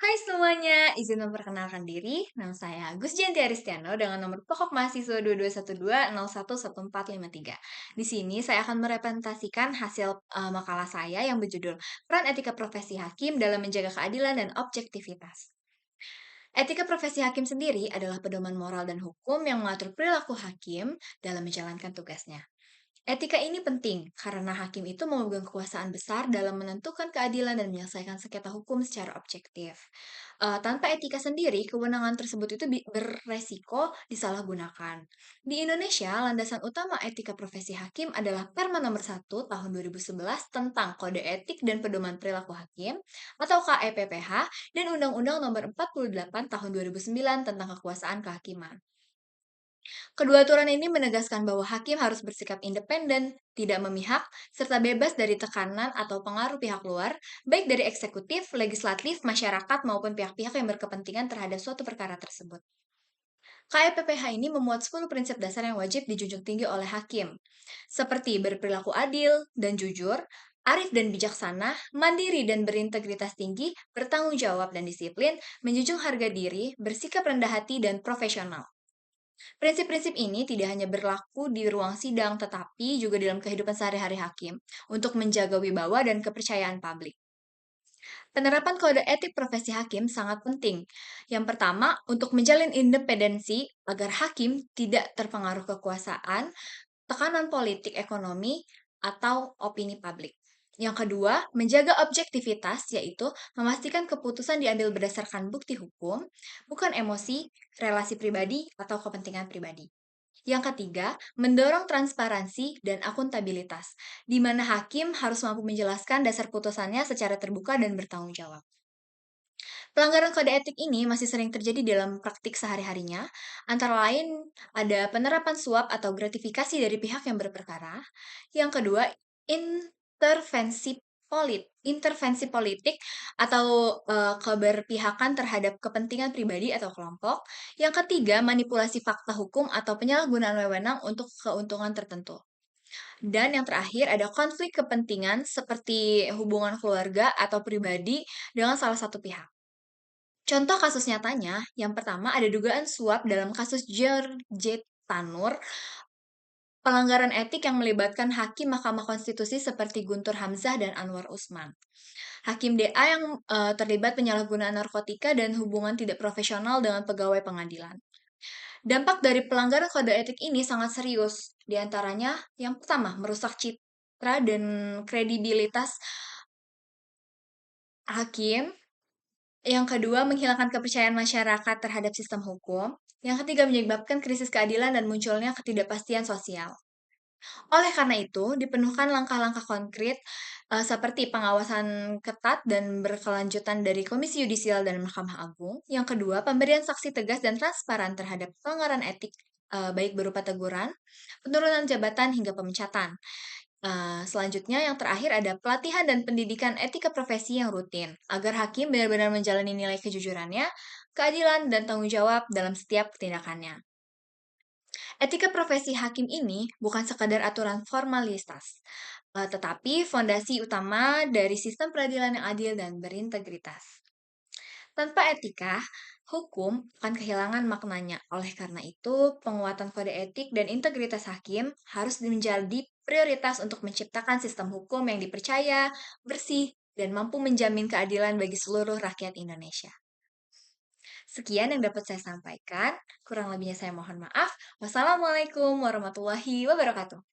Hai semuanya, izin memperkenalkan diri. Nama saya Gus Janti Aristiano dengan nomor pokok mahasiswa 2212011453. Di sini saya akan merepresentasikan hasil makalah saya yang berjudul Peran Etika Profesi Hakim dalam Menjaga Keadilan dan Objektivitas. Etika profesi hakim sendiri adalah pedoman moral dan hukum yang mengatur perilaku hakim dalam menjalankan tugasnya. Etika ini penting karena hakim itu memegang kekuasaan besar dalam menentukan keadilan dan menyelesaikan sengketa hukum secara objektif. Tanpa etika sendiri, kewenangan tersebut itu beresiko disalahgunakan. Di Indonesia, landasan utama etika profesi hakim adalah Perma nomor 1 tahun 2011 tentang Kode Etik dan Pedoman Perilaku Hakim atau KEPPH dan Undang-Undang nomor 48 tahun 2009 tentang kekuasaan kehakiman. Kedua aturan ini menegaskan bahwa hakim harus bersikap independen, tidak memihak, serta bebas dari tekanan atau pengaruh pihak luar, baik dari eksekutif, legislatif, masyarakat, maupun pihak-pihak yang berkepentingan terhadap suatu perkara tersebut. KEPPH ini memuat 10 prinsip dasar yang wajib dijunjung tinggi oleh hakim, seperti berperilaku adil dan jujur, arif dan bijaksana, mandiri dan berintegritas tinggi, bertanggung jawab dan disiplin, menjunjung harga diri, bersikap rendah hati, dan profesional. Prinsip-prinsip ini tidak hanya berlaku di ruang sidang, tetapi juga dalam kehidupan sehari-hari hakim untuk menjaga wibawa dan kepercayaan publik. Penerapan kode etik profesi hakim sangat penting. Yang pertama, untuk menjalin independensi agar hakim tidak terpengaruh kekuasaan, tekanan politik ekonomi, atau opini publik. Yang kedua, menjaga objektivitas, yaitu memastikan keputusan diambil berdasarkan bukti hukum, bukan emosi, relasi pribadi, atau kepentingan pribadi. Yang ketiga, mendorong transparansi dan akuntabilitas, di mana hakim harus mampu menjelaskan dasar putusannya secara terbuka dan bertanggung jawab. Pelanggaran kode etik ini masih sering terjadi dalam praktik sehari-harinya, antara lain ada penerapan suap atau gratifikasi dari pihak yang berperkara. Yang kedua, intervensi politik atau keberpihakan terhadap kepentingan pribadi atau kelompok. Yang ketiga, manipulasi fakta hukum atau penyalahgunaan wewenang untuk keuntungan tertentu. Dan yang terakhir ada konflik kepentingan seperti hubungan keluarga atau pribadi dengan salah satu pihak. Contoh kasus nyatanya, yang pertama ada dugaan suap dalam kasus Georgette Tanur, pelanggaran etik yang melibatkan hakim Mahkamah Konstitusi seperti Guntur Hamzah dan Anwar Usman. Hakim DA yang terlibat penyalahgunaan narkotika dan hubungan tidak profesional dengan pegawai pengadilan. Dampak dari pelanggaran kode etik ini sangat serius. Di antaranya, yang pertama, merusak citra dan kredibilitas hakim. Yang kedua, menghilangkan kepercayaan masyarakat terhadap sistem hukum. Yang ketiga, menyebabkan krisis keadilan dan munculnya ketidakpastian sosial. Oleh karena itu, dipenuhkan langkah-langkah konkret seperti pengawasan ketat dan berkelanjutan dari Komisi Yudisial dan Mahkamah Agung. Yang kedua, pemberian saksi tegas dan transparan terhadap pelanggaran etik, baik berupa teguran, penurunan jabatan hingga pemecatan. Selanjutnya yang terakhir ada pelatihan dan pendidikan etika profesi yang rutin, agar hakim benar-benar menjalani nilai kejujurannya, keadilan, dan tanggung jawab dalam setiap tindakannya. Etika profesi hakim ini bukan sekadar aturan formalitas, tetapi fondasi utama dari sistem peradilan yang adil dan berintegritas. Tanpa etika, hukum akan kehilangan maknanya. Oleh karena itu, penguatan kode etik dan integritas hakim harus menjadi prioritas untuk menciptakan sistem hukum yang dipercaya, bersih, dan mampu menjamin keadilan bagi seluruh rakyat Indonesia. Sekian yang dapat saya sampaikan. Kurang lebihnya saya mohon maaf. Wassalamualaikum warahmatullahi wabarakatuh.